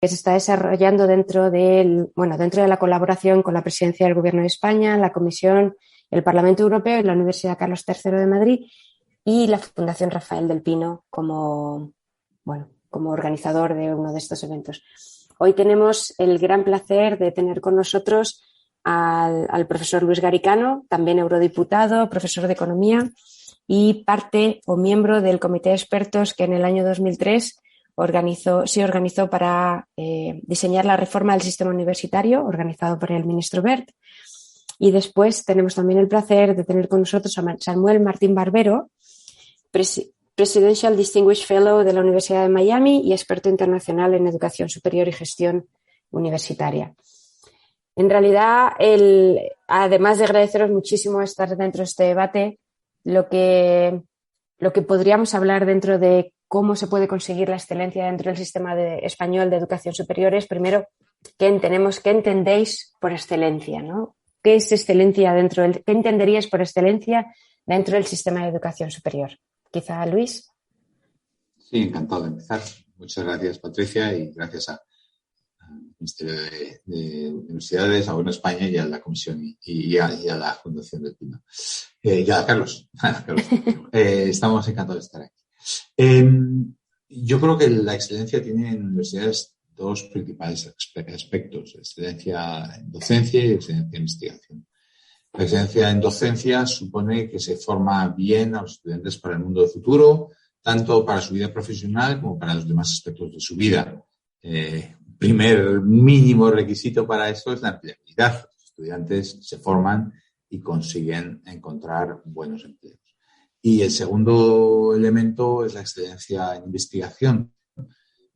que se está desarrollando dentro de la colaboración con la Presidencia del Gobierno de España, la Comisión, el Parlamento Europeo y la Universidad Carlos III de Madrid y la Fundación Rafael del Pino como organizador de uno de estos eventos. Hoy tenemos el gran placer de tener con nosotros al profesor Luis Garicano, también eurodiputado, profesor de Economía y parte o miembro del comité de expertos que en el año 2003 se organizó para diseñar la reforma del sistema universitario, organizado por el ministro Wert. Y después tenemos también el placer de tener con nosotros a Samuel Martín Barbero, Presidential Distinguished Fellow de la Universidad de Miami y experto internacional en educación superior y gestión universitaria. En realidad, además de agradeceros muchísimo estar dentro de este debate, lo que podríamos hablar dentro de cómo se puede conseguir la excelencia dentro del sistema español de educación superior es, primero, ¿qué entendéis por excelencia, ¿no? ¿Qué es excelencia qué entenderíais por excelencia dentro del sistema de educación superior? Quizá Luis. Sí, encantado de empezar. Muchas gracias, Patricia, y gracias al Ministerio de Universidades, a Gobierno de España y a la Comisión y a la Fundación del Pino. Y a Carlos. Estamos encantados de estar aquí. Yo creo que la excelencia tiene en universidades dos principales aspectos: excelencia en docencia y excelencia en investigación. La excelencia en docencia supone que se forma bien a los estudiantes para el mundo del futuro, tanto para su vida profesional como para los demás aspectos de su vida. Primer mínimo requisito para eso es la empleabilidad. Los estudiantes se forman y consiguen encontrar buenos empleos. Y el segundo elemento es la excelencia en investigación,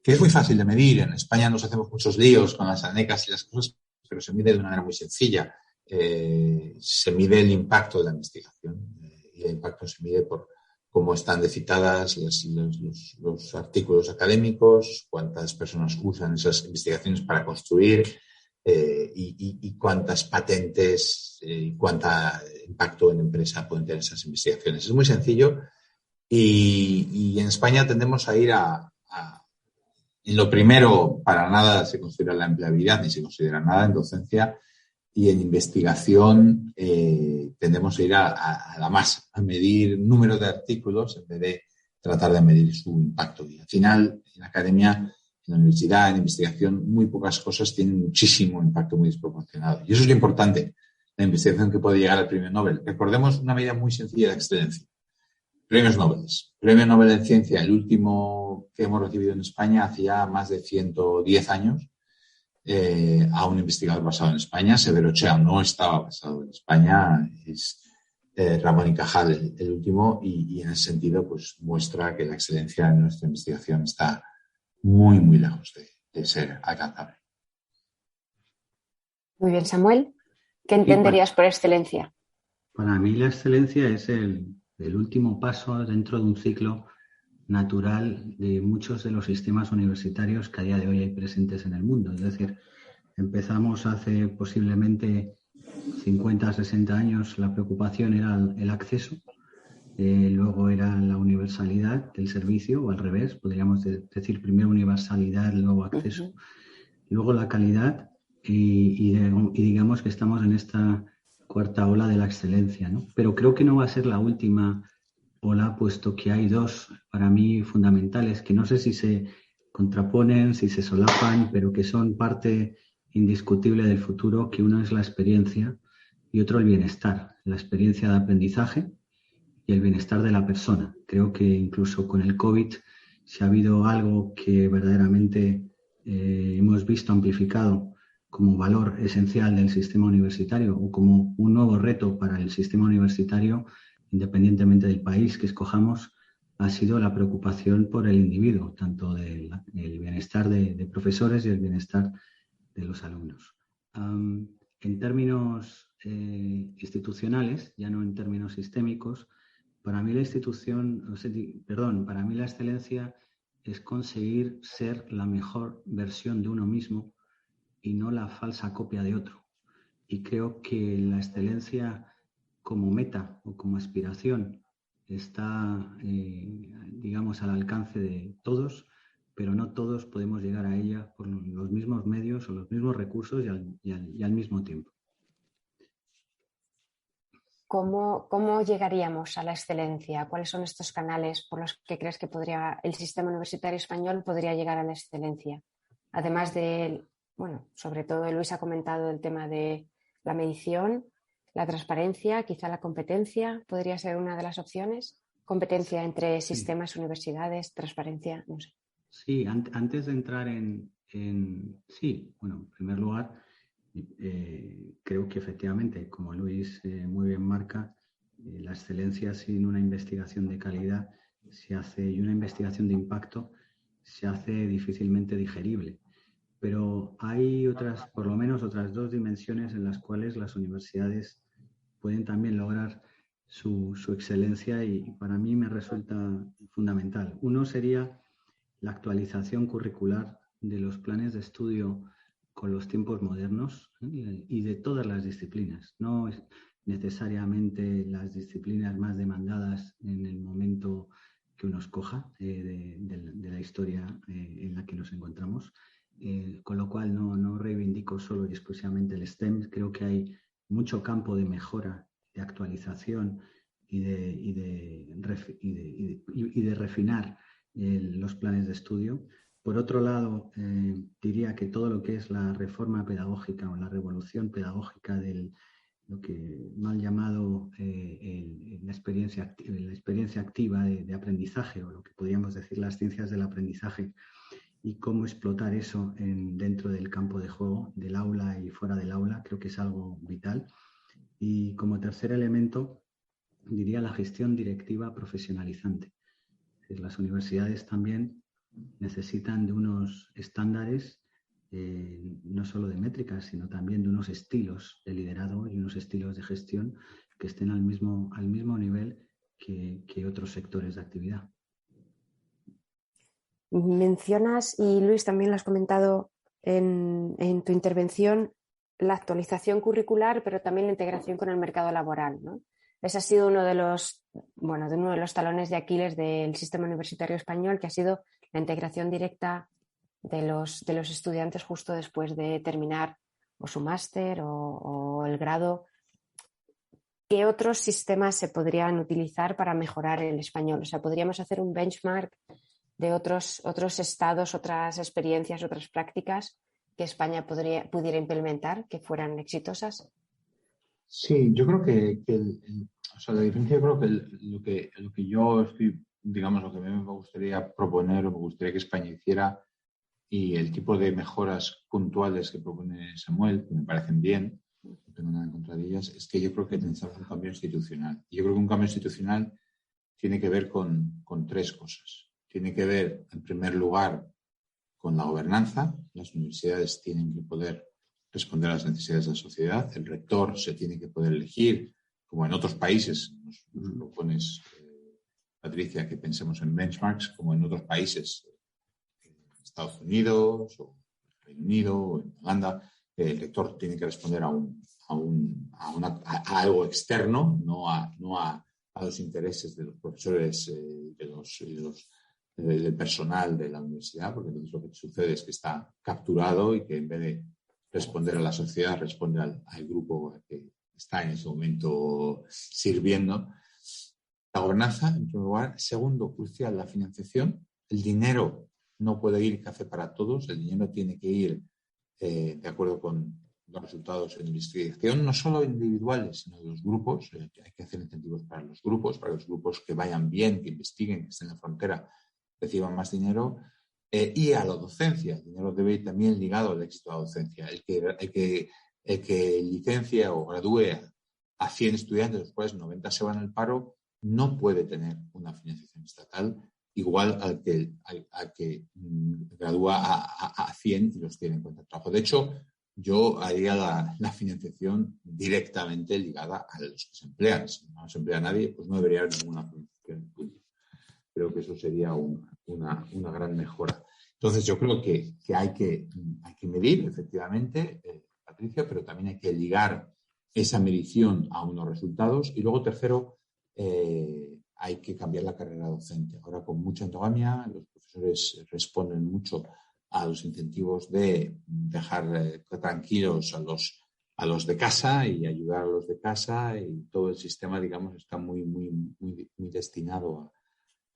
que es muy fácil de medir. En España nos hacemos muchos líos con las ANECAs y las cosas, pero se mide de una manera muy sencilla. Se mide el impacto de la investigación y el impacto se mide por cómo están de citadas los artículos académicos, cuántas personas usan esas investigaciones para construir y cuántas patentes y cuánto impacto en empresa pueden tener esas investigaciones. Es muy sencillo y en España tendemos a ir en lo primero, para nada se considera la empleabilidad ni se considera nada en docencia. Y en investigación tendemos a ir a la masa, a medir número de artículos en vez de tratar de medir su impacto. Y al final, en la academia, en la universidad, en investigación, muy pocas cosas tienen muchísimo impacto muy desproporcionado. Y eso es lo importante, la investigación que puede llegar al premio Nobel. Recordemos una medida muy sencilla de excelencia. Premios Nobel. Premio Nobel en Ciencia, el último que hemos recibido en España hace ya más de 110 años. A un investigador basado en España. Severo Ochoa no estaba basado en España, es Ramón y Cajal el último, y en ese sentido pues muestra que la excelencia en nuestra investigación está muy, muy lejos de ser alcanzable. Muy bien, Samuel. ¿Qué entenderías por excelencia? Para mí la excelencia es el último paso dentro de un ciclo natural de muchos de los sistemas universitarios que a día de hoy hay presentes en el mundo. Es decir, empezamos hace posiblemente 50, 60 años, la preocupación era el acceso, luego era la universalidad del servicio, o al revés, podríamos decir primero universalidad, luego acceso, luego la calidad y digamos que estamos en esta cuarta ola de la excelencia, ¿no? Pero creo que no va a ser la última ola, puesto que hay dos, para mí, fundamentales, que no sé si se contraponen, si se solapan, pero que son parte indiscutible del futuro, que uno es la experiencia y otro el bienestar, la experiencia de aprendizaje y el bienestar de la persona. Creo que incluso con el COVID, si ha habido algo que verdaderamente hemos visto amplificado como valor esencial del sistema universitario o como un nuevo reto para el sistema universitario, independientemente del país que escojamos, ha sido la preocupación por el individuo, tanto del bienestar de profesores y el bienestar de los alumnos. En términos institucionales, ya no en términos sistémicos, para mí la excelencia es conseguir ser la mejor versión de uno mismo y no la falsa copia de otro. Y creo que la excelencia como meta o como aspiración está, digamos, al alcance de todos, pero no todos podemos llegar a ella por los mismos medios o los mismos recursos y al mismo tiempo. ¿Cómo llegaríamos a la excelencia? ¿Cuáles son estos canales por los que crees que el sistema universitario español podría llegar a la excelencia? Además de, sobre todo Luis ha comentado el tema de la medición, la transparencia, quizá la competencia podría ser una de las opciones. Competencia entre sistemas, universidades, transparencia, no sé. Sí, antes de entrar en primer lugar, creo que efectivamente, como Luis muy bien marca, la excelencia sin una investigación de calidad y una investigación de impacto se hace difícilmente digerible. Pero hay por lo menos otras dos dimensiones en las cuales las universidades pueden también lograr su excelencia y para mí me resulta fundamental. Uno sería la actualización curricular de los planes de estudio con los tiempos modernos y de todas las disciplinas, no necesariamente las disciplinas más demandadas en el momento que uno escoja de la historia en la que nos encontramos, con lo cual no reivindico solo y exclusivamente el STEM. Creo que hay mucho campo de mejora, de actualización y de refinar los planes de estudio. Por otro lado, diría que todo lo que es la reforma pedagógica o la revolución pedagógica de lo que mal llamado la experiencia activa de aprendizaje, o lo que podríamos decir las ciencias del aprendizaje, y cómo explotar eso dentro del campo de juego, del aula y fuera del aula, creo que es algo vital. Y como tercer elemento, diría la gestión directiva profesionalizante. Las universidades también necesitan de unos estándares, no solo de métricas, sino también de unos estilos de liderazgo y unos estilos de gestión que estén al mismo nivel que otros sectores de actividad. Mencionas, y Luis también lo has comentado en tu intervención, la actualización curricular, pero también la integración con el mercado laboral, ¿no? Ese ha sido uno de los talones de Aquiles del sistema universitario español, que ha sido la integración directa de los estudiantes justo después de terminar o su máster o el grado. ¿Qué otros sistemas se podrían utilizar para mejorar el español? O sea, ¿podríamos hacer un benchmark de otros estados, otras experiencias, otras prácticas que España pudiera implementar que fueran exitosas? Sí, yo creo que la diferencia, yo creo que lo que yo estoy, digamos, lo que a mí me gustaría proponer o me gustaría que España hiciera y el tipo de mejoras puntuales que propone Samuel, que me parecen bien, no tengo nada en contra de ellas, es que yo creo que necesitamos un cambio institucional. Y yo creo que un cambio institucional tiene que ver con tres cosas. Tiene que ver, en primer lugar, con la gobernanza. Las universidades tienen que poder responder a las necesidades de la sociedad. El rector se tiene que poder elegir, como en otros países. Nos propones, Patricia, que pensemos en benchmarks, como en otros países, en Estados Unidos o Reino Unido o en Holanda. El rector tiene que responder a algo externo, no a los intereses de los profesores, del personal de la universidad, porque entonces lo que sucede es que está capturado y que en vez de responder a la sociedad, responde al grupo que está en ese momento sirviendo. La gobernanza, en primer lugar. Segundo, crucial, la financiación. El dinero no puede ir café para todos, el dinero tiene que ir de acuerdo con los resultados en investigación, no solo individuales, sino de los grupos. Hay que hacer incentivos para los grupos que vayan bien, que investiguen, que estén en la frontera, reciban más dinero. Y a la docencia. El dinero debe ir también ligado al éxito de la docencia. El que licencia o gradúe a 100 estudiantes, de los cuales 90 se van al paro, no puede tener una financiación estatal igual al que gradúa a 100 y los tiene en cuenta de trabajo. De hecho, yo haría la financiación directamente ligada a los que se emplean. Si no se emplea a nadie, pues no debería haber ninguna financiación pública. Creo que eso sería una gran mejora. Entonces, yo creo que hay que medir, efectivamente, Patricia, pero también hay que ligar esa medición a unos resultados. Y luego, tercero, hay que cambiar la carrera docente. Ahora, con mucha endogamia, los profesores responden mucho a los incentivos de dejar tranquilos a los de casa y ayudar a los de casa, y todo el sistema, digamos, está muy destinado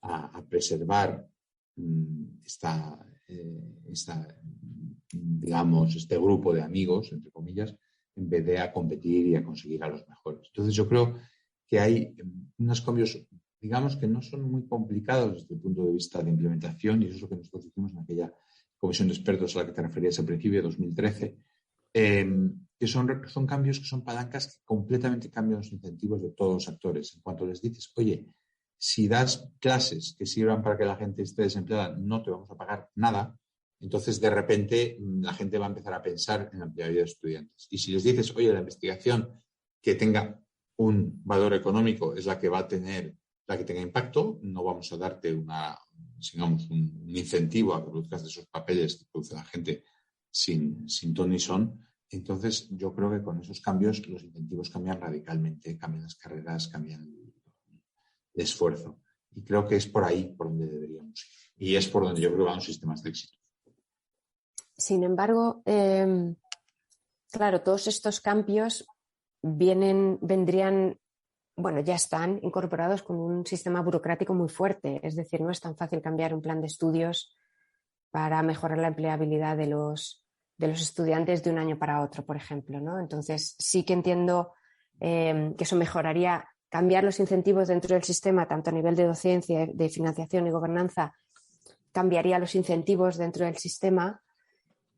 a preservar digamos, este grupo de amigos, entre comillas, en vez de a competir y a conseguir a los mejores. Entonces, yo creo que hay unos cambios, digamos, que no son muy complicados desde el punto de vista de implementación, y eso es lo que nosotros hicimos en aquella comisión de expertos a la que te referías al principio, de 2013, que son cambios que son palancas que completamente cambian los incentivos de todos los actores. En cuanto les dices, oye, si das clases que sirvan para que la gente esté desempleada, no te vamos a pagar nada, entonces de repente la gente va a empezar a pensar en la empleabilidad de estudiantes. Y si les dices, oye, la investigación que tenga un valor económico es la que va a tener, la que tenga impacto, no vamos a darte un incentivo a que produzcas de esos papeles que produce la gente sin ton ni son. Entonces, yo creo que con esos cambios los incentivos cambian radicalmente, cambian las carreras, cambian el esfuerzo. Y creo que es por ahí por donde deberíamos ir. Y es por donde yo creo que van los sistemas de éxito. Sin embargo, claro, todos estos cambios vendrían, bueno, ya están incorporados con un sistema burocrático muy fuerte. Es decir, no es tan fácil cambiar un plan de estudios para mejorar la empleabilidad de los estudiantes de un año para otro, por ejemplo, ¿no? Entonces, sí que entiendo que eso mejoraría, cambiar los incentivos dentro del sistema, tanto a nivel de docencia, de financiación y gobernanza, cambiaría los incentivos dentro del sistema,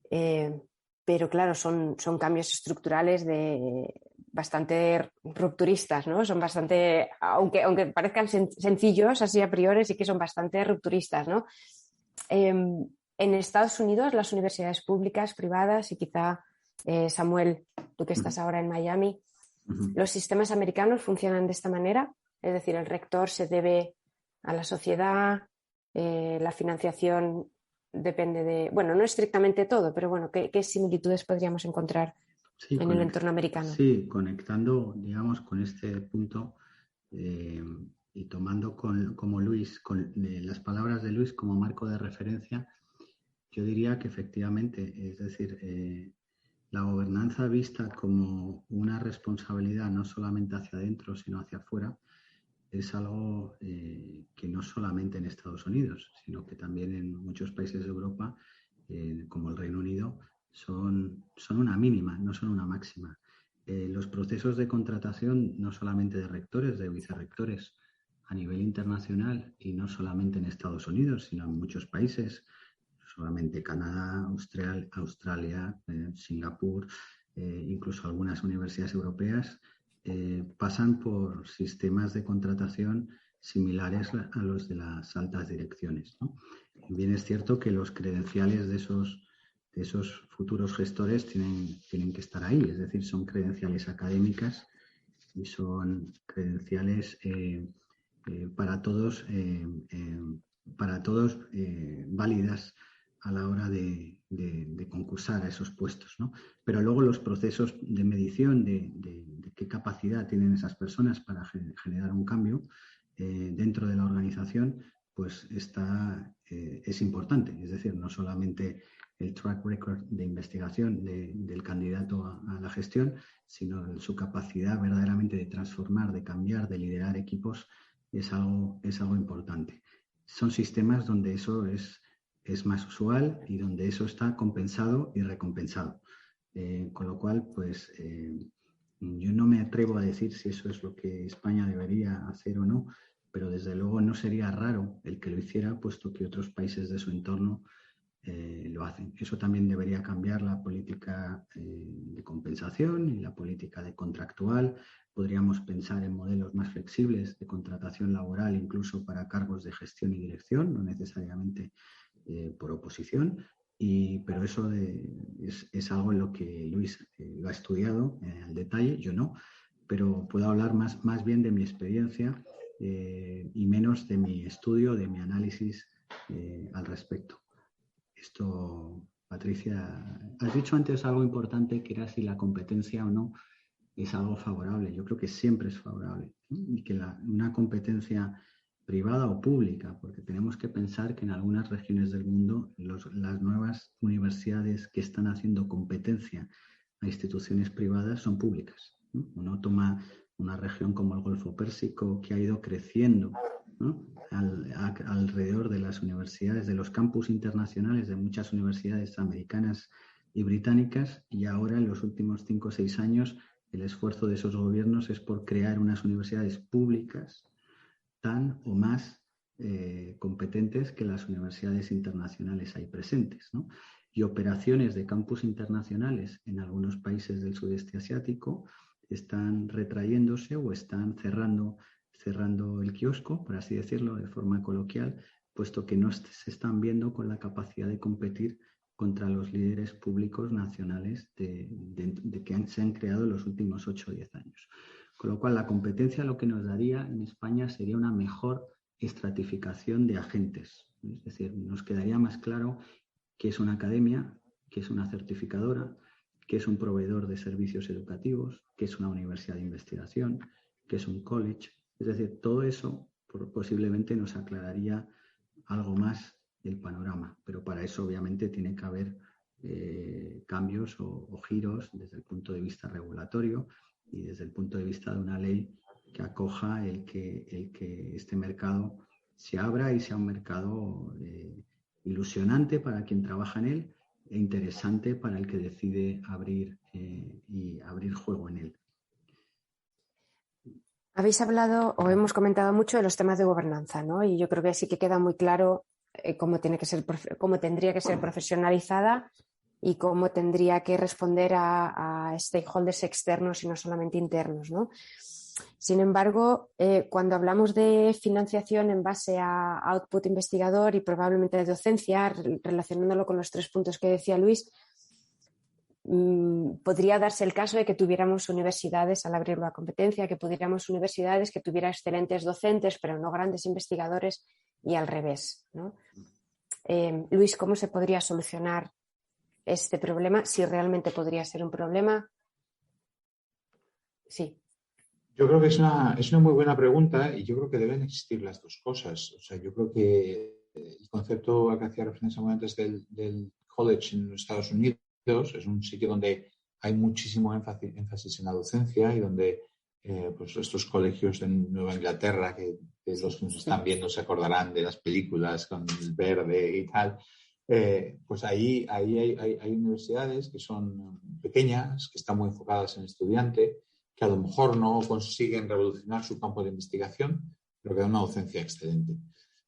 pero claro, son cambios estructurales bastante rupturistas, ¿no? Son bastante, aunque parezcan sencillos así a priori, sí que son bastante rupturistas, ¿no? En Estados Unidos, las universidades públicas, privadas, y quizá, Samuel, tú que estás ahora en Miami, los sistemas americanos funcionan de esta manera, es decir, el rector se debe a la sociedad, la financiación depende de, bueno, no estrictamente todo, pero bueno, ¿qué similitudes podríamos encontrar en el entorno americano? Sí, conectando, digamos, con este punto y tomando como Luis, las palabras de Luis como marco de referencia, yo diría que efectivamente, es decir, la gobernanza vista como una responsabilidad no solamente hacia adentro, sino hacia afuera, es algo que no solamente en Estados Unidos, sino que también en muchos países de Europa, como el Reino Unido, son una mínima, no son una máxima. Los procesos de contratación, no solamente de rectores, de vicerrectores, a nivel internacional, y no solamente en Estados Unidos, sino en muchos países, solamente Canadá, Australia, Singapur, incluso algunas universidades europeas, pasan por sistemas de contratación similares a los de las altas direcciones, ¿no? Bien es cierto que los credenciales de esos futuros gestores tienen que estar ahí, es decir, son credenciales académicas y son credenciales para todos válidas a la hora de concursar a esos puestos, ¿no? Pero luego los procesos de medición de qué capacidad tienen esas personas para generar un cambio dentro de la organización, pues es importante. Es decir, no solamente el track record de investigación del candidato a la gestión, sino su capacidad verdaderamente de transformar, de cambiar, de liderar equipos, es algo importante. Son sistemas donde eso es más usual y donde eso está compensado y recompensado. Con lo cual, pues yo no me atrevo a decir si eso es lo que España debería hacer o no, pero desde luego no sería raro el que lo hiciera, puesto que otros países de su entorno lo hacen. Eso también debería cambiar la política de compensación y la política de contractual. Podríamos pensar en modelos más flexibles de contratación laboral, incluso para cargos de gestión y dirección, no necesariamente por oposición, pero eso es algo en lo que Luis lo ha estudiado al detalle, yo no, pero puedo hablar más bien de mi experiencia y menos de mi estudio, de mi análisis al respecto. Esto, Patricia, has dicho antes algo importante, que era si la competencia o no es algo favorable. Yo creo que siempre es favorable, ¿no? Y que una competencia privada o pública, porque tenemos que pensar que en algunas regiones del mundo las nuevas universidades que están haciendo competencia a instituciones privadas son públicas, ¿no? Uno toma una región como el Golfo Pérsico, que ha ido creciendo, ¿no? Alrededor de las universidades, de los campus internacionales de muchas universidades americanas y británicas, y ahora en los últimos 5 o 6 años el esfuerzo de esos gobiernos es por crear unas universidades públicas tan o más competentes que las universidades internacionales ahí presentes, ¿no? Y operaciones de campus internacionales en algunos países del sudeste asiático están retrayéndose o están cerrando el kiosco, por así decirlo, de forma coloquial, puesto que no se están viendo con la capacidad de competir contra los líderes públicos nacionales de que se han creado en los últimos 8 o 10 años. Con lo cual, la competencia lo que nos daría en España sería una mejor estratificación de agentes. Es decir, nos quedaría más claro qué es una academia, qué es una certificadora, qué es un proveedor de servicios educativos, qué es una universidad de investigación, qué es un college. Es decir, todo eso posiblemente nos aclararía algo más el panorama, pero para eso obviamente tiene que haber cambios o giros desde el punto de vista regulatorio y desde el punto de vista de una ley que acoja el que este mercado se abra y sea un mercado ilusionante para quien trabaja en él e interesante para el que decide abrir juego en él. Habéis hablado o hemos comentado mucho de los temas de gobernanza, ¿no? Y yo creo que sí que queda muy claro cómo tendría que ser profesionalizada y cómo tendría que responder a stakeholders externos y no solamente internos, ¿no? Sin embargo, cuando hablamos de financiación en base a output investigador y probablemente de docencia, relacionándolo con los 3 puntos que decía Luis, podría darse el caso de que tuviéramos universidades al abrir la competencia, que pudiéramos universidades que tuvieran excelentes docentes, pero no grandes investigadores y al revés, ¿no? Luis, ¿cómo se podría solucionar este problema? Si realmente podría ser un problema. Sí. Yo creo que es una muy buena pregunta y yo creo que deben existir las dos cosas. O sea, yo creo que el concepto al que hacía referencia antes del college en los Estados Unidos es un sitio donde hay muchísimo énfasis en la docencia y donde pues estos colegios de Nueva Inglaterra, que los que nos están viendo se acordarán de las películas con el verde y tal, pues ahí hay universidades que son pequeñas, que están muy enfocadas en el estudiante, que a lo mejor no consiguen revolucionar su campo de investigación, pero que dan una docencia excelente.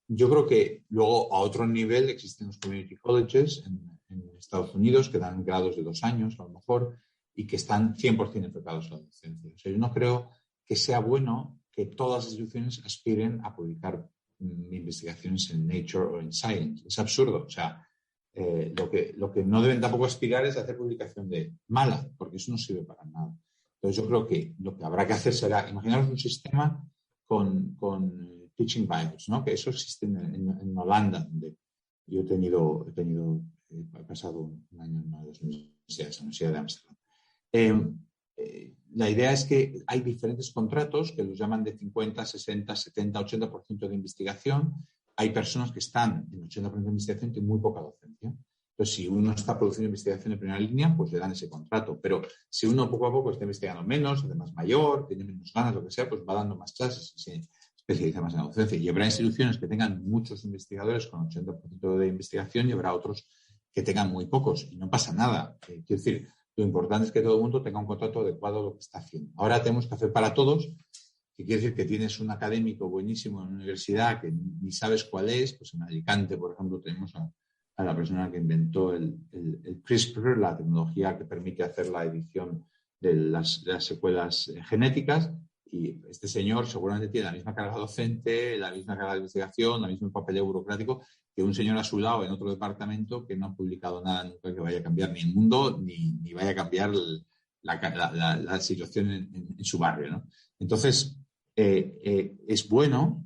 Yo creo que luego a otro nivel existen los community colleges en Estados Unidos que dan grados de 2 años a lo mejor y que están 100% enfocados a la docencia. O sea, yo no creo que sea bueno que todas las instituciones aspiren a publicar investigaciones en Nature o en Science. Es absurdo. O sea, lo que no deben tampoco aspirar es a hacer publicación de mala, porque eso no sirve para nada. Entonces yo creo que lo que habrá que hacer será, imaginaros un sistema con teaching bibles, ¿no? Que eso existe en Holanda, donde yo he pasado un año en una de las universidades, la Universidad de Ámsterdam. La idea es que hay diferentes contratos que los llaman de 50, 60, 70, 80% de investigación. Hay personas que están en 80% de investigación y tienen muy poca docencia. Entonces, si uno está produciendo investigación en primera línea, pues le dan ese contrato. Pero si uno poco a poco está investigando menos, además mayor, tiene menos ganas, lo que sea, pues va dando más clases y se especializa más en la docencia. Y habrá instituciones que tengan muchos investigadores con 80% de investigación y habrá otros que tengan muy pocos. Y no pasa nada. Quiero decir, lo importante es que todo el mundo tenga un contrato adecuado a lo que está haciendo. Ahora tenemos que hacer para todos, que quiere decir que tienes un académico buenísimo en una universidad que ni sabes cuál es. Pues en Alicante, por ejemplo, tenemos a la persona que inventó el CRISPR, la tecnología que permite hacer la edición de las secuelas genéticas. Y este señor seguramente tiene la misma carga docente, la misma carga de investigación, el mismo papel burocrático que un señor a su lado en otro departamento que no ha publicado nada nunca que vaya a cambiar ni el mundo ni vaya a cambiar la situación en su barrio, ¿no? Entonces, es bueno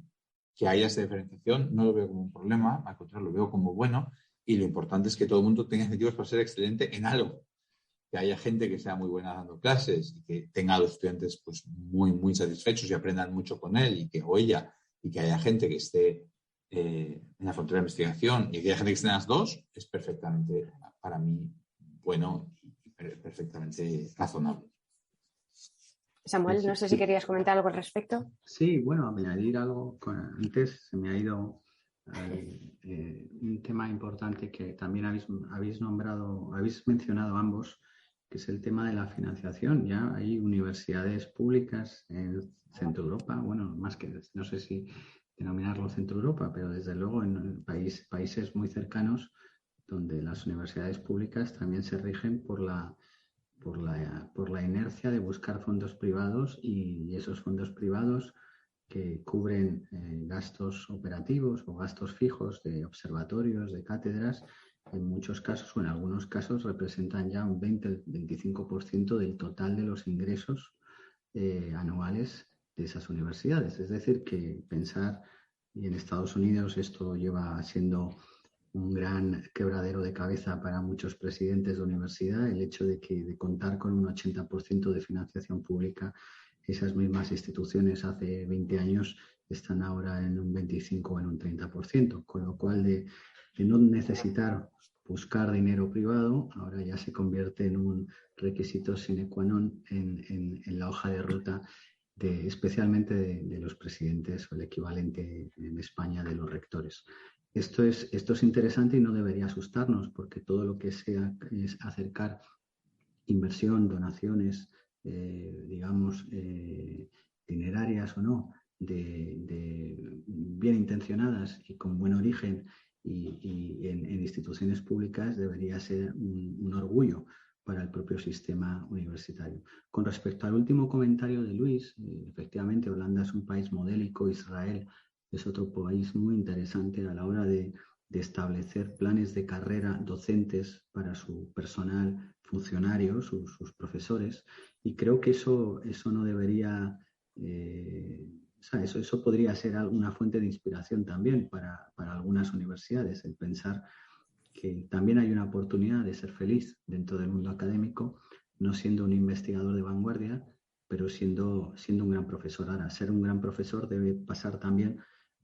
que haya esta diferenciación. No lo veo como un problema, al contrario, lo veo como bueno. Y lo importante es que todo el mundo tenga incentivos para ser excelente en algo. que haya gente que sea muy buena dando clases y que tenga a los estudiantes pues muy, muy satisfechos y aprendan mucho con él y que o ella, y que haya gente que esté en la frontera de investigación y que haya gente que esté en las dos, es perfectamente, para mí, bueno y perfectamente razonable. Samuel, no sé si querías comentar algo al respecto. Sí, bueno, añadir algo. Antes se me ha ido un tema importante que también habéis mencionado ambos, que es el tema de la financiación. Ya hay universidades públicas en Centro Europa, bueno, más que, no sé si denominarlo Centro Europa, pero desde luego en países muy cercanos donde las universidades públicas también se rigen por la inercia de buscar fondos privados y esos fondos privados que cubren gastos operativos o gastos fijos de observatorios, de cátedras, en muchos casos o en algunos casos representan ya un 20-25% del total de los ingresos anuales de esas universidades. Es decir, que pensar, y en Estados Unidos esto lleva siendo un gran quebradero de cabeza para muchos presidentes de universidad, el hecho de contar con un 80% de financiación pública. Esas mismas instituciones hace 20 años están ahora en un 25 o en un 30%, con lo cual de no necesitar buscar dinero privado, ahora ya se convierte en un requisito sine qua non en la hoja de ruta especialmente de los presidentes o el equivalente en España de los rectores. Esto es interesante y no debería asustarnos, porque todo lo que sea es acercar inversión, donaciones, dinerarias o no, de bien intencionadas y con buen origen y en instituciones públicas debería ser un orgullo para el propio sistema universitario. Con respecto al último comentario de Luis, efectivamente Holanda es un país modélico, Israel es otro país muy interesante a la hora de establecer planes de carrera docentes para su personal funcionario, sus profesores, y creo que eso no debería, eso podría ser una fuente de inspiración también para algunas universidades, el pensar que también hay una oportunidad de ser feliz dentro del mundo académico, no siendo un investigador de vanguardia, pero siendo un gran profesor. Ahora, ser un gran profesor debe pasar también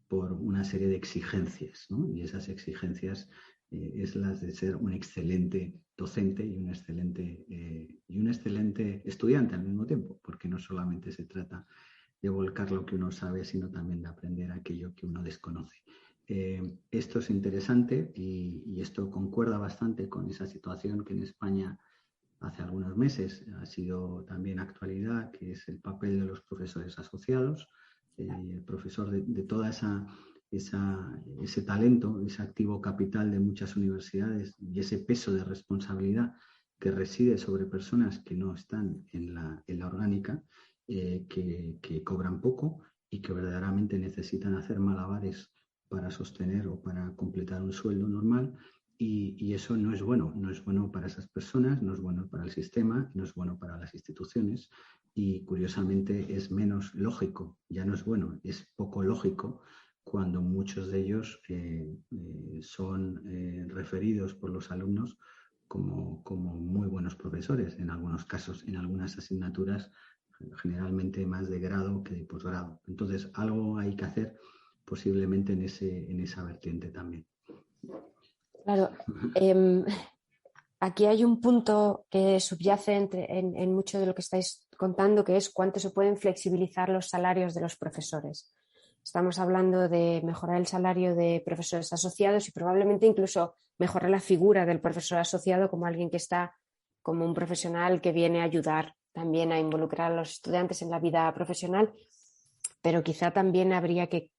por una serie de exigencias, ¿no? Y esas exigencias es las de ser un excelente docente y un excelente estudiante al mismo tiempo, porque no solamente se trata de volcar lo que uno sabe, sino también de aprender aquello que uno desconoce. Esto es interesante y esto concuerda bastante con esa situación que en España hace algunos meses ha sido también actualidad, que es el papel de los profesores asociados, el profesor de toda ese talento, ese activo capital de muchas universidades y ese peso de responsabilidad que reside sobre personas que no están en la orgánica, que cobran poco y que verdaderamente necesitan hacer malabares para sostener o para completar un sueldo normal. Y eso no es bueno para esas personas, no es bueno para el sistema, no es bueno para las instituciones y curiosamente es menos lógico, ya no es bueno, es poco lógico cuando muchos de ellos son referidos por los alumnos como muy buenos profesores, en algunos casos, en algunas asignaturas, generalmente más de grado que de posgrado. Entonces, algo hay que hacer posiblemente en esa vertiente también. Claro, aquí hay un punto que subyace en mucho de lo que estáis contando, que es cuánto se pueden flexibilizar los salarios de los profesores. Estamos hablando de mejorar el salario de profesores asociados y probablemente incluso mejorar la figura del profesor asociado como alguien que está como un profesional que viene a ayudar también a involucrar a los estudiantes en la vida profesional, pero quizá también habría que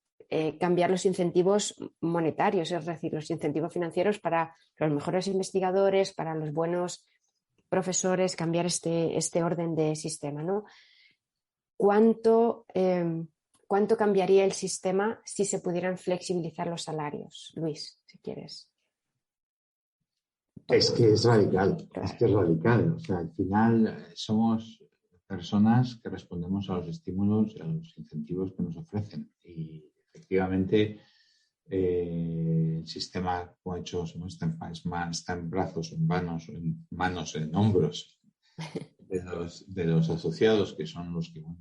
cambiar los incentivos monetarios, es decir, los incentivos financieros para los mejores investigadores, para los buenos profesores, cambiar este orden de sistema, ¿no? ¿Cuánto cambiaría el sistema si se pudieran flexibilizar los salarios? Luis, si quieres. Es que es radical, O sea, al final somos personas que respondemos a los estímulos y a los incentivos que nos ofrecen. Y efectivamente, El sistema, como he dicho, no está en brazos, en manos, en hombros de los asociados, que son los que no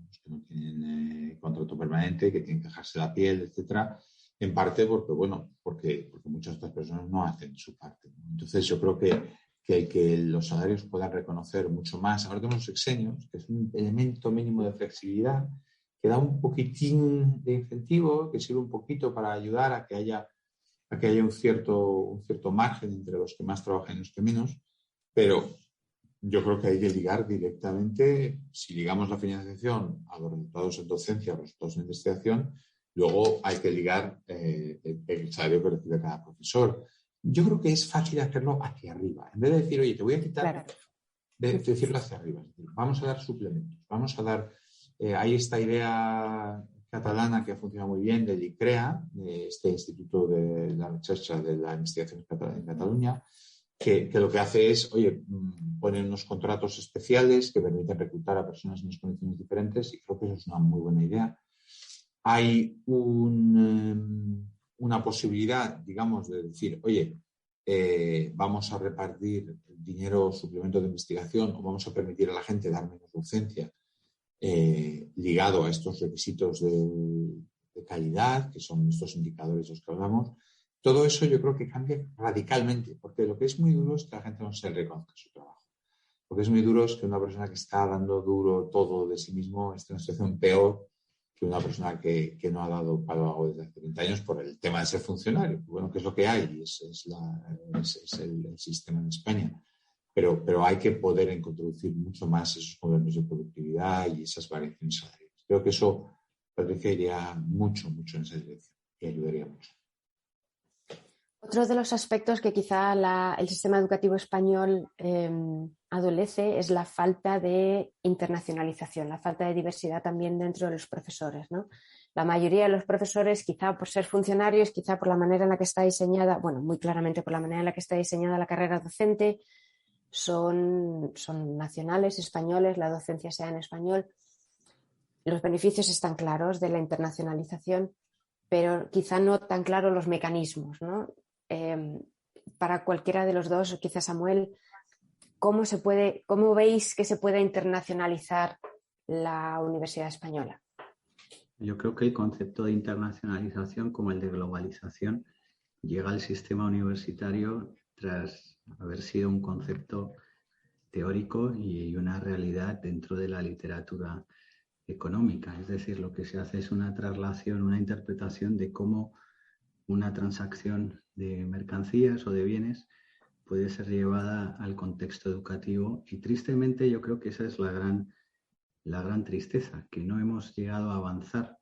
tienen contrato permanente, que tienen que dejarse la piel, etcétera. En parte porque muchas otras personas no hacen su parte, ¿no? Entonces yo creo que los salarios puedan reconocer mucho más. Ahora tenemos los sexenios, que es un elemento mínimo de flexibilidad que da un poquitín de incentivo, que sirve un poquito para ayudar a que haya un cierto margen entre los que más trabajan y los que menos, pero yo creo que hay que ligar directamente, si ligamos la financiación a los resultados en docencia, a los resultados en investigación, luego hay que ligar el salario que recibe cada profesor. Yo creo que es fácil hacerlo hacia arriba. En vez de decir, oye, te voy a quitar, Claro. de decirlo hacia arriba. Es decir, vamos a dar suplementos, vamos a dar... hay esta idea catalana que ha funcionado muy bien del ICREA, de este Instituto de la Rechercha de la Investigación en Cataluña, que lo que hace es, oye, poner unos contratos especiales que permiten reclutar a personas en unas condiciones diferentes, y creo que eso es una muy buena idea. Hay una posibilidad, digamos, de decir, oye, vamos a repartir dinero o suplemento de investigación, o vamos a permitir a la gente dar menos docencia, ligado a estos requisitos de calidad, que son estos indicadores de los que hablamos. Todo eso yo creo que cambia radicalmente, porque lo que es muy duro es que la gente no se reconozca su trabajo. Lo que es muy duro es que una persona que está dando duro todo de sí mismo esté en una situación peor que una persona que no ha dado palo a desde hace 30 años por el tema de ser funcionario. Bueno, que es lo que hay, es el sistema en España. Pero hay que poder introducir mucho más esos modelos de productividad y esas variaciones salariales. Creo que eso, Patricia, iría mucho en esa dirección y ayudaría mucho. Otro de los aspectos que quizá el sistema educativo español adolece es la falta de internacionalización, la falta de diversidad también dentro de los profesores, ¿no? La mayoría de los profesores, quizá por ser funcionarios, quizá por la manera en la que está diseñada, bueno, muy claramente por la manera en la que está diseñada la carrera docente, son nacionales, españoles, la docencia sea en español. Los beneficios están claros de la internacionalización, pero quizá no tan claros los mecanismos, ¿no? Para cualquiera de los dos, quizás Samuel, ¿cómo veis que se puede internacionalizar la Universidad Española? Yo creo que el concepto de internacionalización, como el de globalización, llega al sistema universitario tras haber sido un concepto teórico y una realidad dentro de la literatura económica. Es decir, lo que se hace es una traslación, una interpretación de cómo una transacción de mercancías o de bienes puede ser llevada al contexto educativo, y tristemente yo creo que esa es la gran tristeza, que no hemos llegado a avanzar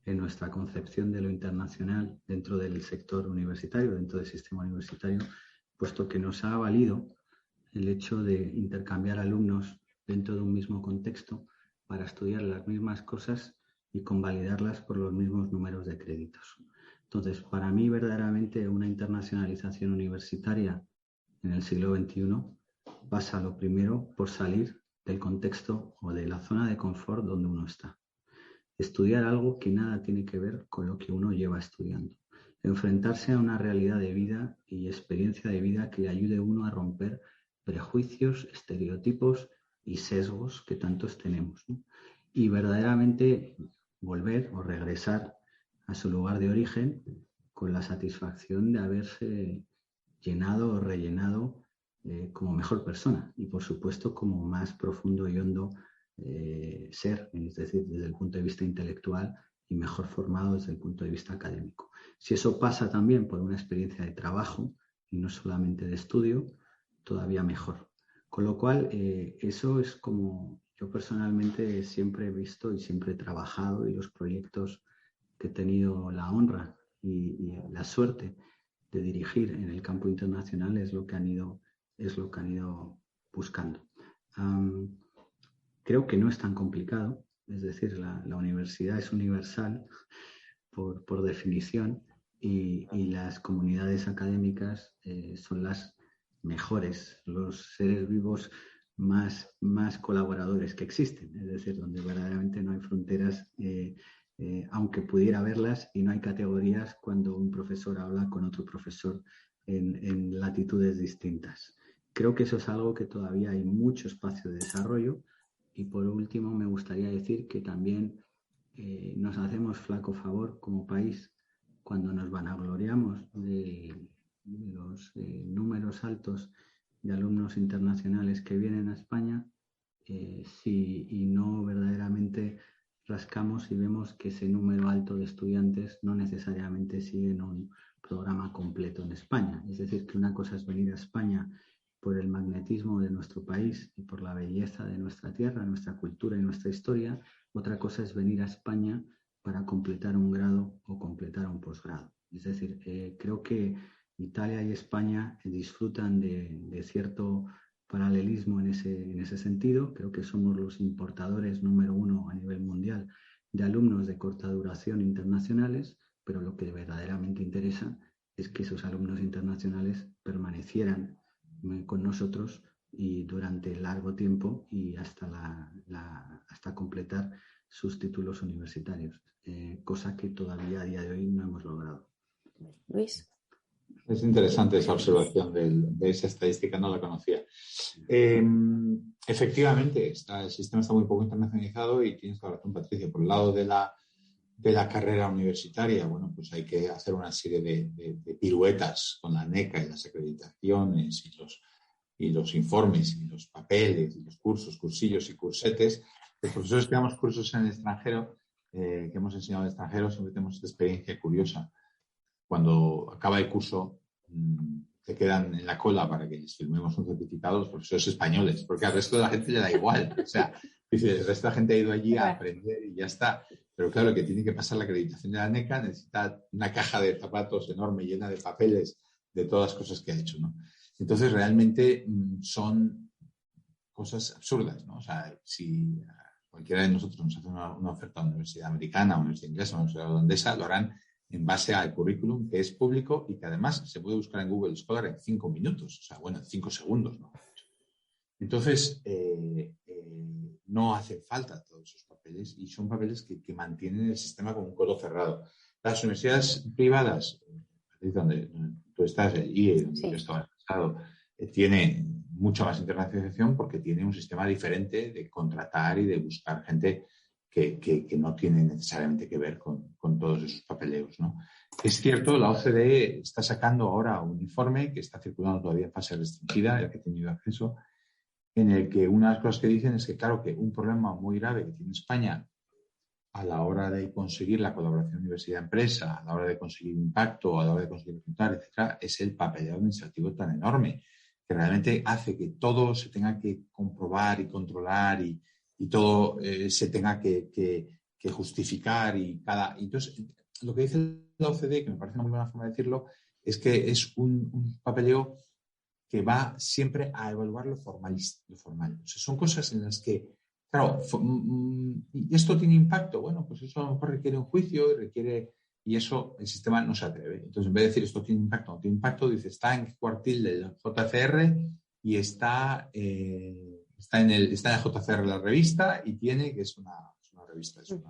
en nuestra concepción de lo internacional dentro del sector universitario, dentro del sistema universitario, puesto que nos ha valido el hecho de intercambiar alumnos dentro de un mismo contexto para estudiar las mismas cosas y convalidarlas por los mismos números de créditos. Entonces, para mí, verdaderamente, una internacionalización universitaria en el siglo XXI pasa, lo primero, por salir del contexto o de la zona de confort donde uno está. Estudiar algo que nada tiene que ver con lo que uno lleva estudiando. Enfrentarse a una realidad de vida y experiencia de vida que le ayude a uno a romper prejuicios, estereotipos y sesgos que tantos tenemos, ¿no? Y verdaderamente volver o regresar a su lugar de origen con la satisfacción de haberse llenado o rellenado como mejor persona y, por supuesto, como más profundo y hondo ser, es decir, desde el punto de vista intelectual, y mejor formado desde el punto de vista académico. Si eso pasa también por una experiencia de trabajo y no solamente de estudio, todavía mejor. Con lo cual, eso es como yo personalmente siempre he visto y siempre he trabajado, y los proyectos que he tenido la honra y la suerte de dirigir en el campo internacional es lo que han ido buscando. Creo que no es tan complicado, es decir, la universidad es universal por definición, y las comunidades académicas son las mejores, los seres vivos más colaboradores que existen, es decir, donde verdaderamente no hay fronteras aunque pudiera verlas, y no hay categorías cuando un profesor habla con otro profesor en latitudes distintas. Creo que eso es algo que todavía hay mucho espacio de desarrollo. Y por último, me gustaría decir que también nos hacemos flaco favor como país cuando nos vanagloriamos de los números altos de alumnos internacionales que vienen a España, y no verdaderamente rascamos y vemos que ese número alto de estudiantes no necesariamente siguen un programa completo en España. Es decir, que una cosa es venir a España por el magnetismo de nuestro país y por la belleza de nuestra tierra, nuestra cultura y nuestra historia. Otra cosa es venir a España para completar un grado o completar un posgrado. Es decir, creo que Italia y España disfrutan de cierto paralelismo en ese sentido. Creo que somos los importadores número uno a nivel mundial de alumnos de corta duración internacionales, pero lo que verdaderamente interesa es que esos alumnos internacionales permanecieran con nosotros y durante largo tiempo y hasta completar sus títulos universitarios, cosa que todavía a día de hoy no hemos logrado. Luis. Es interesante esa observación de esa estadística, no la conocía. Efectivamente, el sistema está muy poco internacionalizado y tienes toda la razón, Patricia. Por el lado de la carrera universitaria, bueno, pues hay que hacer una serie de piruetas con la NECA y las acreditaciones y los informes y los papeles y los cursos, cursillos y cursetes. Los profesores que damos cursos en el extranjero, que hemos enseñado en el extranjero, siempre tenemos esta experiencia curiosa. Cuando acaba el curso, te quedan en la cola para que les firmemos un certificado los profesores españoles, porque al resto de la gente le da igual. O sea, dice, el resto de la gente ha ido allí a aprender y ya está. Pero claro, que tiene que pasar la acreditación de la NECA, necesita una caja de zapatos enorme, llena de papeles, de todas las cosas que ha hecho, ¿no? Entonces, realmente son cosas absurdas, ¿no? O sea, si cualquiera de nosotros nos hace una oferta a una universidad americana, a una universidad inglesa, a una universidad holandesa, lo harán en base al currículum, que es público y que además se puede buscar en Google Scholar en 5 minutos, o sea, bueno, en 5 segundos, ¿no? Entonces, no hacen falta todos esos papeles y son papeles que mantienen el sistema con un codo cerrado. Las universidades privadas, donde tú estás, el IE, donde yo estaba en el pasado, tiene mucha más internacionalización porque tiene un sistema diferente de contratar y de buscar gente que no tiene necesariamente que ver con todos esos papeleos, ¿no? Es cierto, la OCDE está sacando ahora un informe que está circulando todavía en fase restringida, el que he tenido acceso, en el que una de las cosas que dicen es que, claro, que un problema muy grave que tiene España a la hora de conseguir la colaboración universidad-empresa, a la hora de conseguir impacto, a la hora de conseguir resultar, etcétera, es el papeleo administrativo tan enorme que realmente hace que todo se tenga que comprobar y controlar y todo se tenga que justificar entonces, lo que dice la OCDE, que me parece una muy buena forma de decirlo, es que es un papeleo que va siempre a evaluar lo formal. O sea, son cosas en las que, claro, ¿y esto tiene impacto? Bueno, pues eso a lo mejor requiere un juicio y eso el sistema no se atreve. Entonces, en vez de decir esto tiene impacto o no tiene impacto, dice está en cuartil del JCR y está en el JCR la revista y tiene, que es una revista, es un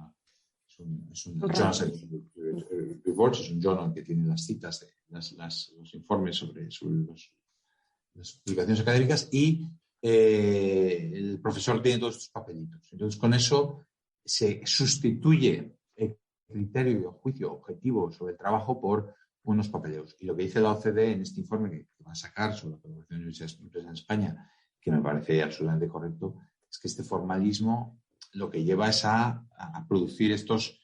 journal report, es un journal que tiene las citas, los informes sobre las publicaciones académicas y el profesor tiene todos estos papelitos. Entonces, con eso se sustituye el criterio y el juicio objetivo sobre el trabajo por unos papeleos. Y lo que dice la OCDE en este informe que va a sacar sobre la colaboración de universidades y empresas en España, que me parece absolutamente correcto, es que este formalismo lo que lleva es a producir estos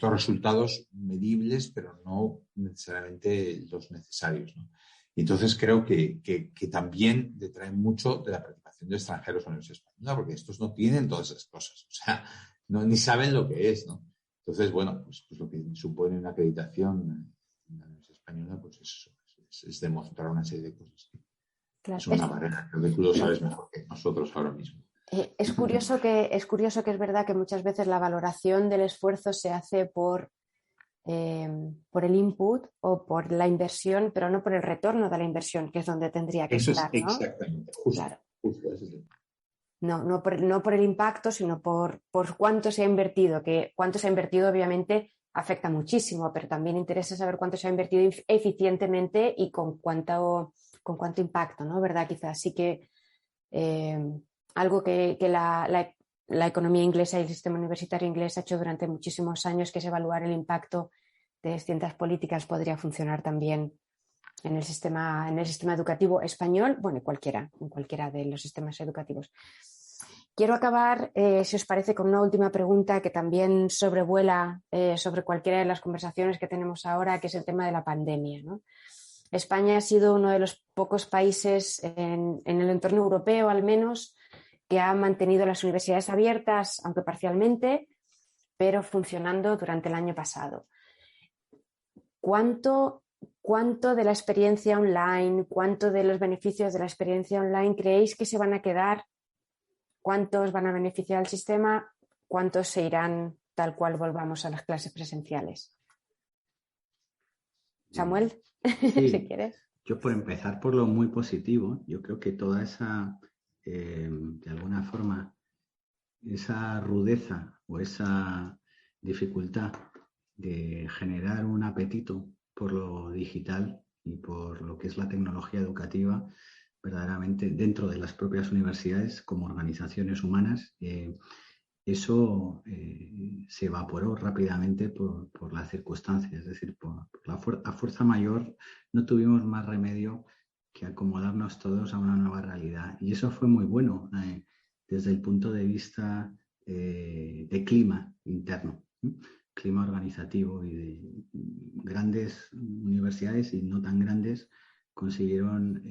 resultados medibles, pero no necesariamente los necesarios, ¿no? Y entonces creo que también detrae mucho de la participación de extranjeros en la Universidad Española, porque estos no tienen todas esas cosas, o sea, ni saben lo que es, ¿no? Entonces, bueno, pues lo que supone una acreditación en la Universidad Española, pues es demostrar una serie de cosas. Claro, es una barrera, creo que tú lo sabes mejor que nosotros ahora mismo. Es curioso que es verdad que muchas veces la valoración del esfuerzo se hace por el input o por la inversión, pero no por el retorno de la inversión, que es donde tendría que eso estar, es ¿no? exactamente, justo, Claro. justo ese es el... No por el impacto, sino por cuánto se ha invertido, que cuánto se ha invertido obviamente afecta muchísimo, pero también interesa saber cuánto se ha invertido eficientemente y con cuánto impacto, ¿no? ¿Verdad? Quizás sí que algo que la economía inglesa y el sistema universitario inglés ha hecho durante muchísimos años, que es evaluar el impacto de distintas políticas, podría funcionar también en el sistema educativo español, bueno, en cualquiera de los sistemas educativos. Quiero acabar, si os parece, con una última pregunta que también sobrevuela sobre cualquiera de las conversaciones que tenemos ahora, que es el tema de la pandemia, ¿no? España ha sido uno de los pocos países en el entorno europeo, al menos, que ha mantenido las universidades abiertas, aunque parcialmente, pero funcionando durante el año pasado. ¿Cuánto de la experiencia online, cuánto de los beneficios de la experiencia online creéis que se van a quedar? ¿Cuántos van a beneficiar al sistema? ¿Cuántos se irán tal cual volvamos a las clases presenciales? Samuel, sí, si quieres. Yo por empezar por lo muy positivo, yo creo que toda esa, de alguna forma, esa rudeza o esa dificultad de generar un apetito por lo digital y por lo que es la tecnología educativa, verdaderamente dentro de las propias universidades como organizaciones humanas, eso se evaporó rápidamente por las circunstancias, es decir, a fuerza mayor no tuvimos más remedio que acomodarnos todos a una nueva realidad. Y eso fue muy bueno desde el punto de vista de clima interno, clima organizativo, y de grandes universidades y no tan grandes consiguieron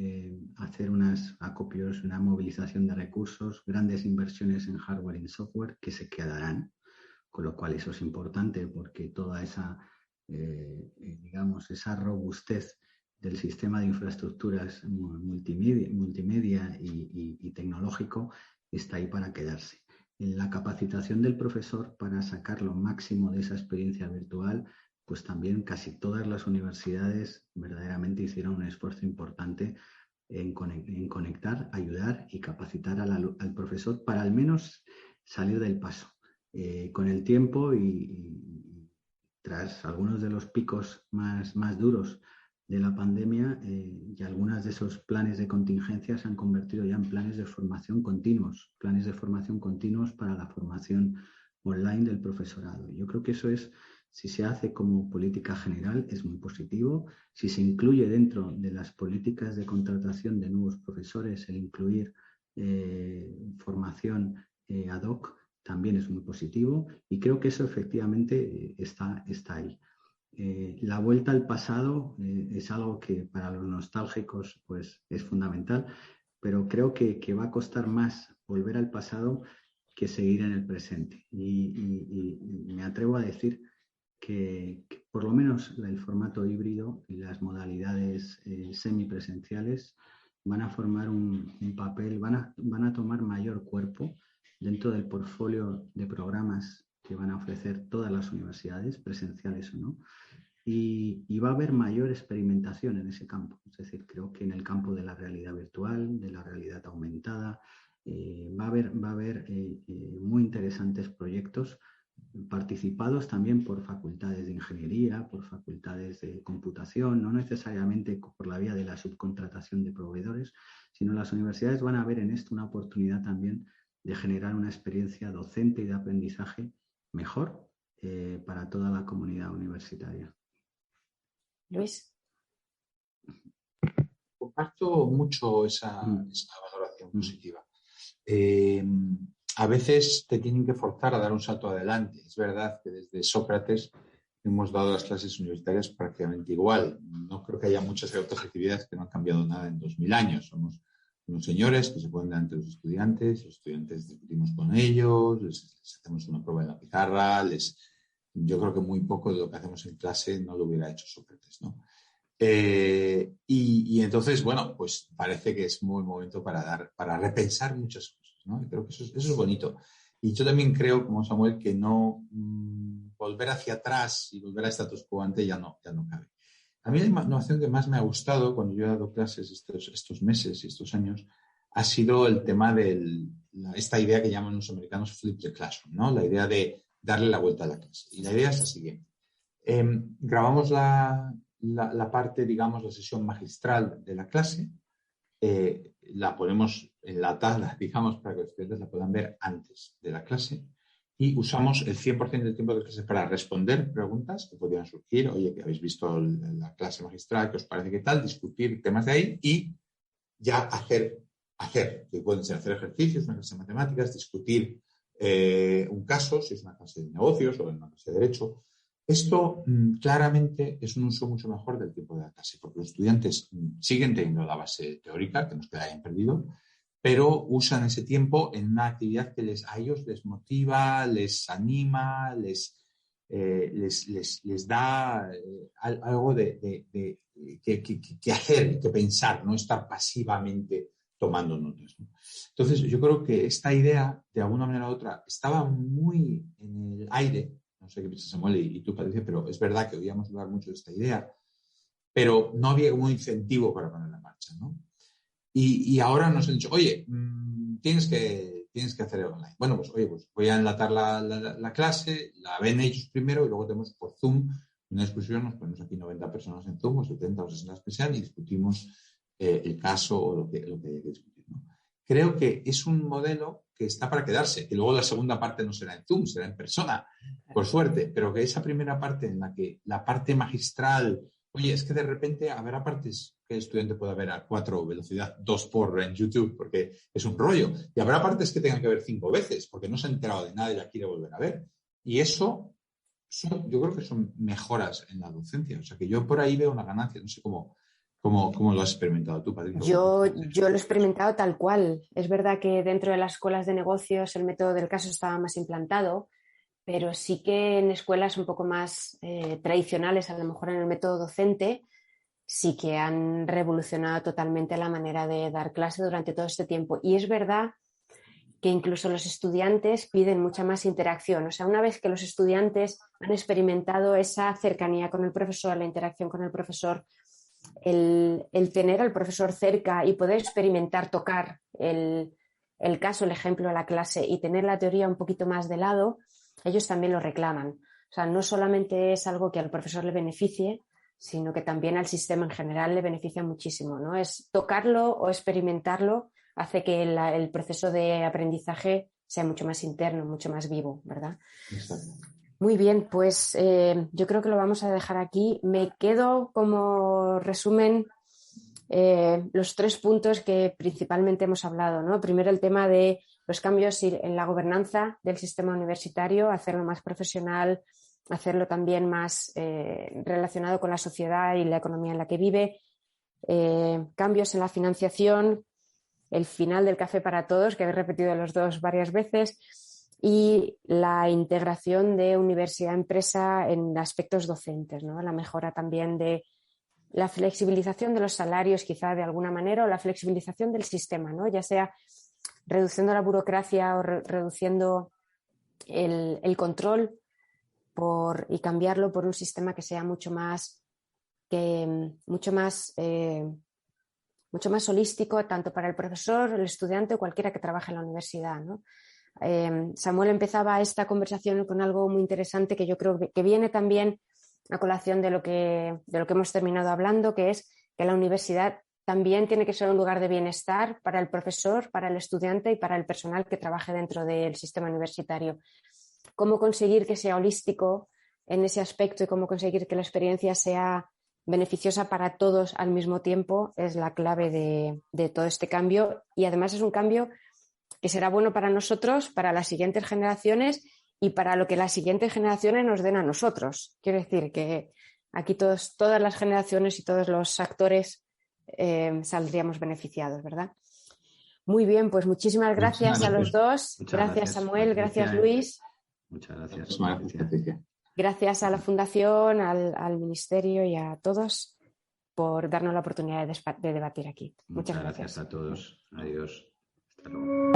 hacer unos acopios, una movilización de recursos, grandes inversiones en hardware y en software que se quedarán, con lo cual eso es importante porque toda esa, digamos, esa robustez del sistema de infraestructuras multimedia y tecnológico está ahí para quedarse. En la capacitación del profesor para sacar lo máximo de esa experiencia virtual, pues también casi todas las universidades verdaderamente hicieron un esfuerzo importante en conectar, ayudar y capacitar al profesor para al menos salir del paso. Con el tiempo y tras algunos de los picos más duros de la pandemia, y algunos de esos planes de contingencia se han convertido ya en planes de formación continuos para la formación online del profesorado. Yo creo que eso es, si se hace como política general, es muy positivo. Si se incluye dentro de las políticas de contratación de nuevos profesores, el incluir formación ad hoc, también es muy positivo, y creo que eso efectivamente está ahí. La vuelta al pasado es algo que para los nostálgicos pues es fundamental, pero creo que va a costar más volver al pasado que seguir en el presente. Y me atrevo a decir que por lo menos el formato híbrido y las modalidades semipresenciales van a formar un papel, van a tomar mayor cuerpo dentro del portfolio de programas que van a ofrecer todas las universidades, presenciales o no, y va a haber mayor experimentación en ese campo. Es decir, creo que en el campo de la realidad virtual, de la realidad aumentada, va a haber muy interesantes proyectos participados también por facultades de ingeniería, por facultades de computación, no necesariamente por la vía de la subcontratación de proveedores, sino las universidades van a ver en esto una oportunidad también de generar una experiencia docente y de aprendizaje mejor para toda la comunidad universitaria. Luis. Comparto mucho esa valoración positiva. A veces te tienen que forzar a dar un salto adelante. Es verdad que desde Sócrates hemos dado las clases universitarias prácticamente igual. No creo que haya muchas otras actividades que no han cambiado nada en 2000 años. Somos unos señores que se ponen delante de los estudiantes discutimos con ellos, les hacemos una prueba en la pizarra, yo creo que muy poco de lo que hacemos en clase no lo hubiera hecho Sócrates, ¿no? Y entonces, bueno, pues parece que es muy momento para repensar muchas cosas, ¿no? Y creo que eso es bonito. Y yo también creo, como Samuel, que no volver hacia atrás y volver a status quo ante ya no cabe. A mí la innovación que más me ha gustado cuando yo he dado clases estos meses y estos años ha sido el tema de esta idea que llaman los americanos flip the classroom, ¿no? La idea de darle la vuelta a la clase. Y la idea es la siguiente. Grabamos la parte, digamos, la sesión magistral de la clase, la ponemos enlatada, digamos, para que los estudiantes la puedan ver antes de la clase y usamos el 100% del tiempo de clase para responder preguntas que podían surgir. Oye, que habéis visto la clase magistral, ¿qué os parece que tal? Discutir temas de ahí y ya hacer, que pueden ser hacer ejercicios, una clase de matemáticas, discutir un caso, si es una clase de negocios o una clase de derecho. Esto claramente es un uso mucho mejor del tiempo de la clase, porque los estudiantes siguen teniendo la base teórica, que nos queda bien perdido, pero usan ese tiempo en una actividad que a ellos les motiva, les anima, les da algo que hacer, que pensar, no estar pasivamente tomando notas, ¿no? Entonces, yo creo que esta idea, de alguna manera u otra, estaba muy en el aire. No sé qué piensas, Samuel, y tú, Patricia, pero es verdad que oíamos hablar mucho de esta idea, pero no había un incentivo para ponerla en marcha, ¿no? Y ahora nos han dicho, oye, tienes que hacerlo online. Bueno, pues oye, pues voy a enlatar la clase, la ven ellos primero y luego tenemos por Zoom una discusión, nos ponemos aquí 90 personas en Zoom, o 70 o 60 que sean, y discutimos el caso o lo que hay que discutir, ¿no? Creo que es un modelo que está para quedarse, que luego la segunda parte no será en Zoom, será en persona, por suerte, pero que esa primera parte en la que la parte magistral, oye, es que de repente habrá partes que el estudiante pueda ver a 4 velocidad 2x en YouTube, porque es un rollo, y habrá partes que tengan que ver 5 veces, porque no se ha enterado de nada y la quiere volver a ver. Y eso, yo creo que son mejoras en la docencia, o sea que yo por ahí veo una ganancia, no sé cómo lo has experimentado tú, Patricia. Yo lo he experimentado tal cual. Es verdad que dentro de las escuelas de negocios el método del caso estaba más implantado, pero sí que en escuelas un poco más tradicionales, a lo mejor en el método docente, sí que han revolucionado totalmente la manera de dar clase durante todo este tiempo. Y es verdad que incluso los estudiantes piden mucha más interacción. O sea, una vez que los estudiantes han experimentado esa cercanía con el profesor, la interacción con el profesor, el tener al profesor cerca y poder experimentar, tocar el caso, el ejemplo de la clase y tener la teoría un poquito más de lado, ellos también lo reclaman. O sea, no solamente es algo que al profesor le beneficie, sino que también al sistema en general le beneficia muchísimo, ¿no? Es tocarlo o experimentarlo hace que el proceso de aprendizaje sea mucho más interno, mucho más vivo, ¿verdad? Exacto. Muy bien, pues yo creo que lo vamos a dejar aquí. Me quedo como resumen los 3 puntos que principalmente hemos hablado, ¿no? Primero, el tema de los cambios en la gobernanza del sistema universitario, hacerlo más profesional, hacerlo también más relacionado con la sociedad y la economía en la que vive, cambios en la financiación, el final del café para todos, que habéis repetido los dos varias veces, y la integración de universidad-empresa en aspectos docentes, ¿no? La mejora también de la flexibilización de los salarios, quizá de alguna manera, o la flexibilización del sistema, ¿no? Ya sea reduciendo la burocracia o reduciendo el control y cambiarlo por un sistema que sea mucho más holístico, tanto para el profesor, el estudiante o cualquiera que trabaje en la universidad, ¿no? Samuel empezaba esta conversación con algo muy interesante que yo creo que viene también a colación de lo que hemos terminado hablando, que es que la universidad también tiene que ser un lugar de bienestar para el profesor, para el estudiante y para el personal que trabaje dentro del sistema universitario. Cómo conseguir que sea holístico en ese aspecto y cómo conseguir que la experiencia sea beneficiosa para todos al mismo tiempo es la clave de todo este cambio, y además es un cambio que será bueno para nosotros, para las siguientes generaciones y para lo que las siguientes generaciones nos den a nosotros. Quiero decir que aquí todas las generaciones y todos los actores saldríamos beneficiados, ¿verdad? Muy bien, pues muchísimas gracias a los dos. Gracias, Samuel, Patricia. gracias, Luis. Muchas gracias, Patricia. Gracias a la Fundación, al Ministerio y a todos por darnos la oportunidad de debatir aquí. Muchas gracias a todos. Adiós. Hasta luego.